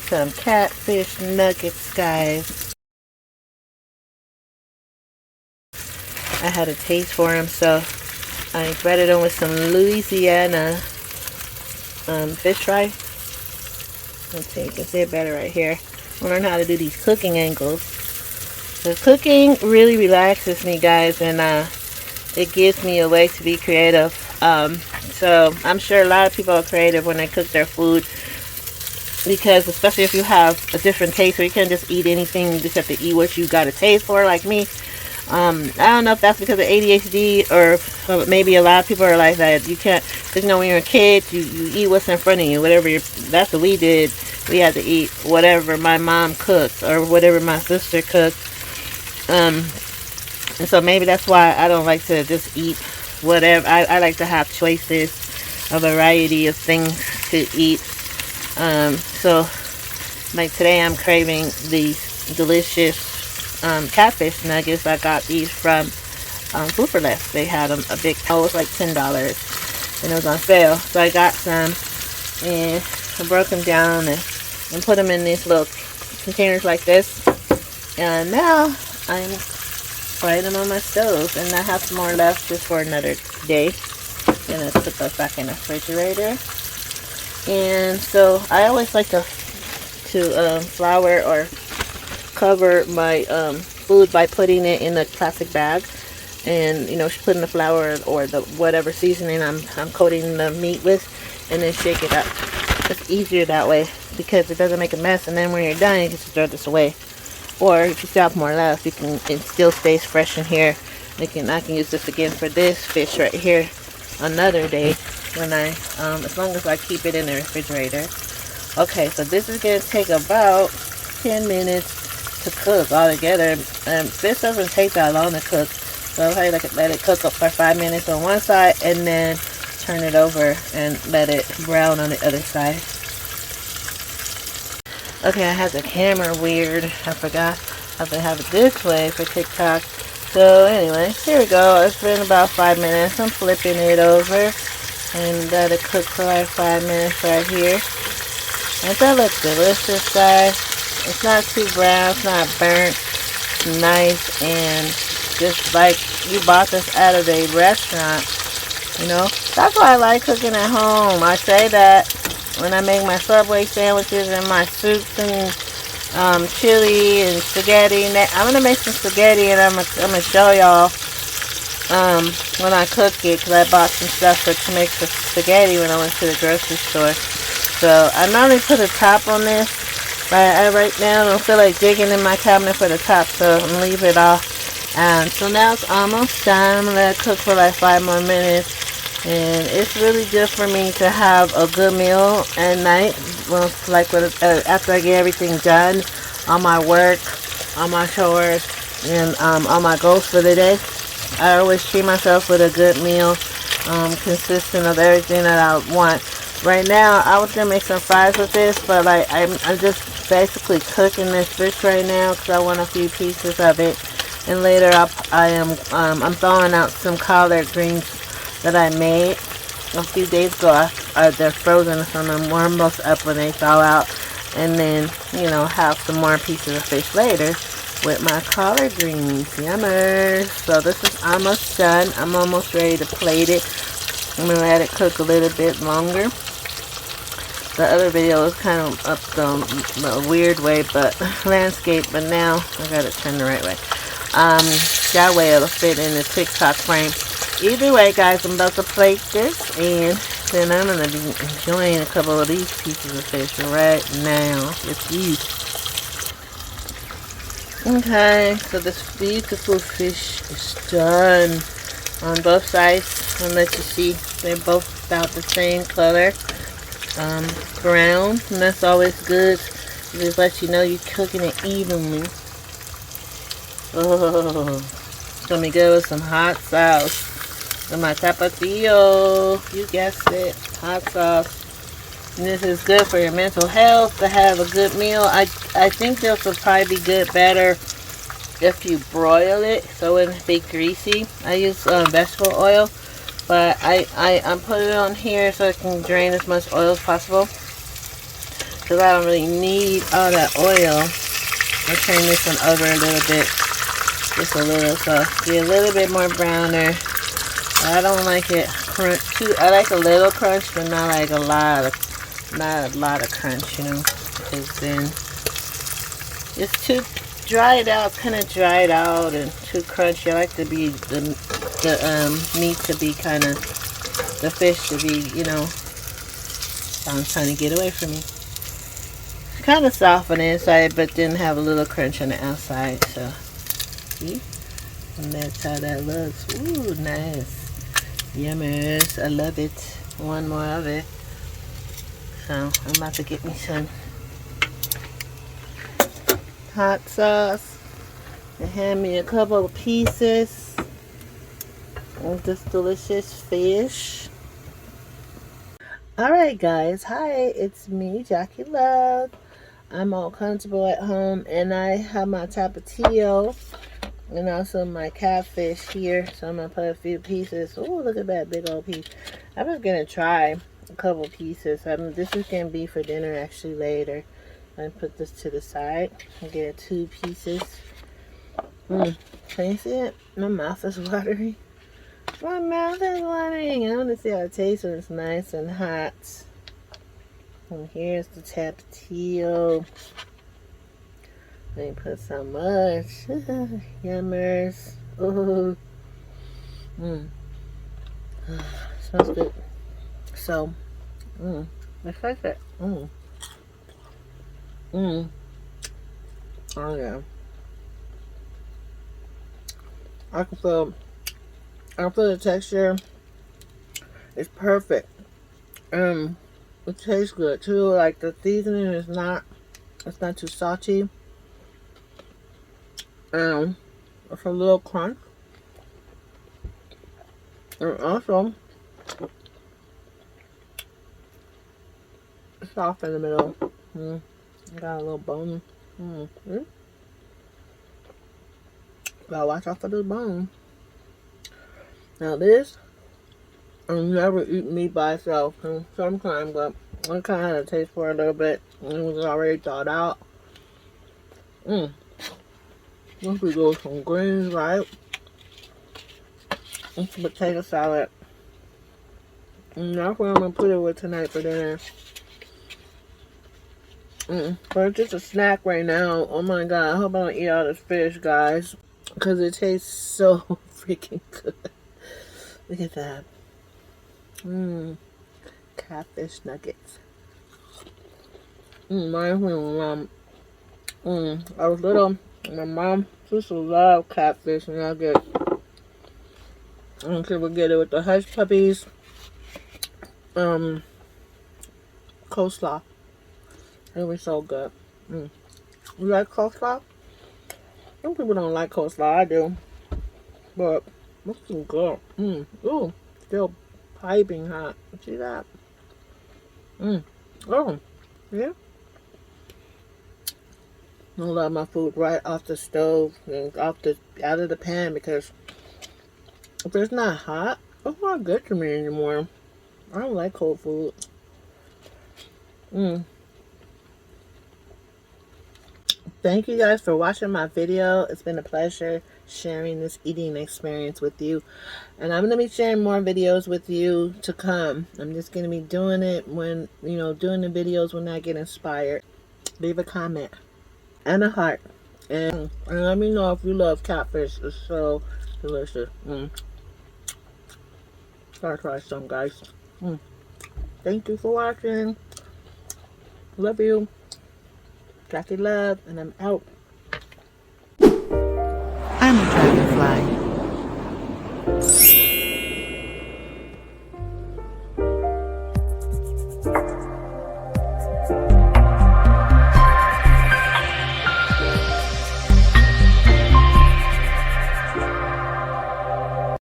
some catfish nuggets, guys. I had a taste for them, so I breaded them with some Louisiana fish fry. Let's see, you can see it better right here. I learned how to do these cooking angles. So cooking really relaxes me, guys, and it gives me a way to be creative. So I'm sure a lot of people are creative when they cook their food, because especially if you have a different taste, where you can't just eat anything, you just have to eat what you got a taste for, like me. I don't know if that's because of ADHD, or maybe a lot of people are like that. You can't, because you know, when you're a kid, you eat what's in front of you, whatever that's what we did. We had to eat whatever my mom cooked or whatever my sister cooked. And so maybe that's why I don't like to just eat whatever. I like to have choices, a variety of things to eat. So like today I'm craving these delicious catfish nuggets. I got these from Food for Less. They had them a big, it was like $10 and it was on sale, so I got some and I broke them down and put them in these little containers like this, and now I'm frying them on my stove, and I have some more left just for another day. Gonna put those back in the refrigerator. And so I always like to flour or cover my food by putting it in a plastic bag, and you know, putting the flour or the whatever seasoning I'm coating the meat with, and then shake it up. It's easier that way because it doesn't make a mess, and then when you're done you can just throw this away. Or if you still have more left, you can, it still stays fresh in here. I can use this again for this fish right here another day when I as long as I keep it in the refrigerator. Okay, so this is gonna take about 10 minutes to cook all together. This doesn't take that long to cook, so I'll probably let it cook up for 5 minutes on one side and then turn it over and let it brown on the other side. Okay, I had the camera weird. I forgot how to have it this way for TikTok. So anyway, here we go. It's been about 5 minutes. I'm flipping it over and let it cook for like 5 minutes right here. And that looks delicious, guys. It's not too brown, it's not burnt. It's nice, and just like you bought this out of a restaurant, you know. That's why I like cooking at home. I say that when I make my Subway sandwiches and my soups and chili and spaghetti. And I'm gonna make some spaghetti, and I'm gonna show y'all when I cook it, because I bought some stuff to make the spaghetti when I went to the grocery store. So I normally put a top on this, but I right now don't feel like digging in my cabinet for the top, so I'm gonna leave it off. And so now it's almost done. I'm gonna let it cook for like 5 more minutes. And it's really good for me to have a good meal at night. Well, like after I get everything done, on my work, on my chores, and on my goals for the day. I always treat myself with a good meal, consistent of everything that I want. Right now, I was gonna make some fries with this, but like I'm just basically cooking this fish right now because I want a few pieces of it. And later I'm thawing out some collard greens that I made a few days ago. They're frozen, so I'm gonna warm those up when they thaw out, and then, you know, have some more pieces of fish later with my collard greens. Yummers. So this is almost done. I'm almost ready to plate it. I'm gonna let it cook a little bit longer. The other video was kind of up the weird way, but landscape, but now I got it turned the right way. That way it'll fit in the TikTok frame. Either way, guys, I'm about to plate this, and then I'm going to be enjoying a couple of these pieces of fish right now with you. Okay, so this beautiful fish is done on both sides. I'll let you see they're both about the same color. Brown, and that's always good. It just lets you know you're cooking it evenly. Oh, it's going to be good with some hot sauce. And my tapatio, you guessed it, hot sauce. And this is good for your mental health, to have a good meal. I think this will probably be good better if you broil it, so it wouldn't be greasy. I use vegetable oil, but I'm putting it on here so it can drain as much oil as possible. because I don't really need all that oil. I'll turn this one over a little bit, just a little, so get a little bit more browner. I don't like it crunch too. I like a little crunch, but not like a lot of crunch, you know, because then it's too dried out, kind of dried out and too crunchy. I like to be the meat to be kind of, the fish to be, you know, I'm trying to get away from me. Kind of soft on the inside, but then have a little crunch on the outside. So, see? And that's how that looks. Ooh, nice. Yummers. I love it. One more of it. So, I'm about to get me some hot sauce. And hand me a couple of pieces of this delicious fish. Alright guys, hi, it's me, Jackee Love. I'm all comfortable at home, and I have my tapatio and also my catfish here. So I'm gonna put a few pieces. Oh, look at that big old piece. I was gonna try a couple pieces. This is gonna be for dinner actually later. I put this to the side and get 2 pieces. Can you see it? My mouth is watering. My mouth is watering. I want to see how it tastes when it's nice and hot. And here's the tapatio. Let me put so much. Yummers. Ooh. Smells good. So, let's like it. Oh yeah. I can feel the texture. It's perfect. It tastes good too. Like the seasoning is not, it's not too salty. It's a little crunch. And also soft in the middle. Got a little bone. Gotta watch out for the bone. Now this, I've never eaten meat by itself. Sometimes, but I kind of had a taste for it a little bit. It was already thawed out. Once we go with some greens, right? And some potato salad. And that's what I'm gonna put it with tonight for dinner. But it's just a snack right now. Oh my god, I hope I don't eat all this fish, guys, because it tastes so freaking good. Look at that. Catfish nuggets. Reminds me of my mom. I was little. My mom used to love catfish nuggets. And she would get it with the hush puppies. Coleslaw. It was so good. You like coleslaw? Some people don't like coleslaw. I do. But it's so good. Ooh, still piping hot. See that? Oh, yeah. I love my food right off the stove and out of the pan, because if it's not hot, it's not good to me anymore. I don't like cold food. Thank you guys for watching my video. It's been a pleasure sharing this eating experience with you. And I'm going to be sharing more videos with you to come. I'm just going to be doing it when, doing the videos when I get inspired. Leave a comment and a heart. And let me know if you love catfish. It's so delicious. Gotta try some, guys. Thank you for watching. Love you. Jackee Love, and I'm out. I'm a dragonfly.